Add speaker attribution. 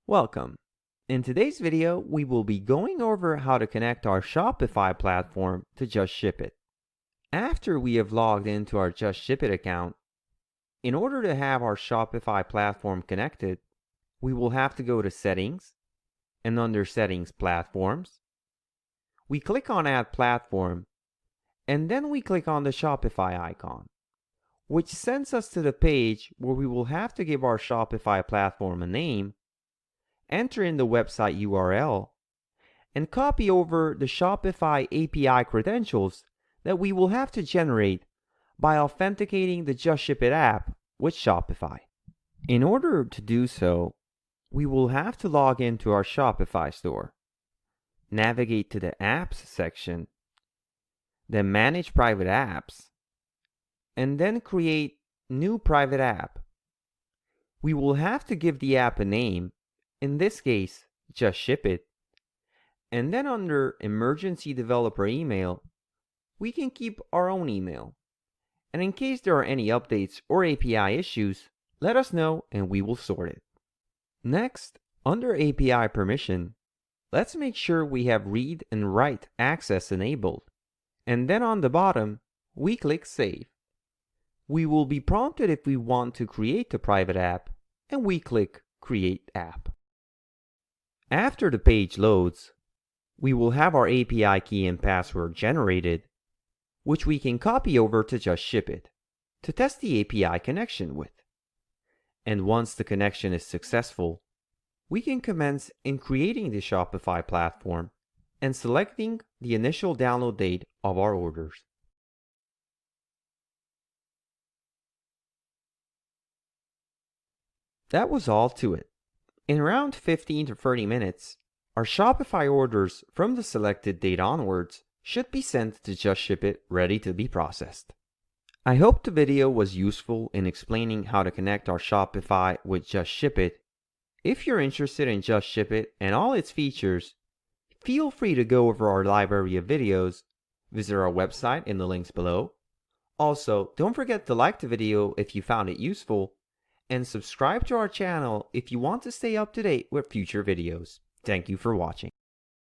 Speaker 1: Welcome. In today's video, we will be going over how to connect our Shopify platform to JustShipIT. After we have logged into our JustShipIT account, in order to have our Shopify platform connected, we will have to go to Settings, and under Settings Platforms, we click on Add Platform, and then we click on the Shopify icon, which sends us to the page where we will have to give our Shopify platform a name, enter in the website URL, and copy over the Shopify API credentials that we will have to generate by authenticating the JustShipIT app with Shopify. In order to do so, we will have to log into our Shopify store, navigate to the Apps section, then Manage Private Apps, and then create New Private App. We will have to give the app a name, in this case, JustShipIT, and then under Emergency Developer Email, we can keep our own email. And in case there are any updates or API issues, let us know and we will sort it. Next, under API permission, let's make sure we have read and write access enabled. And then on the bottom, we click Save. We will be prompted if we want to create a private app, and we click Create App. After the page loads, we will have our API key and password generated, which we can copy over to JustShipIT to test the API connection with. And once the connection is successful, we can commence in creating the Shopify platform and selecting the initial download date of our orders. That was all to it. In around 15 to 30 minutes, our Shopify orders from the selected date onwards should be sent to JustShipIT ready to be processed. I hope the video was useful in explaining how to connect our Shopify with JustShipIT. If you're interested in JustShipIT and all its features, feel free to go over our library of videos, visit our website in the links below. Also, don't forget to like the video if you found it useful, and subscribe to our channel if you want to stay up to date with future videos. Thank you for watching.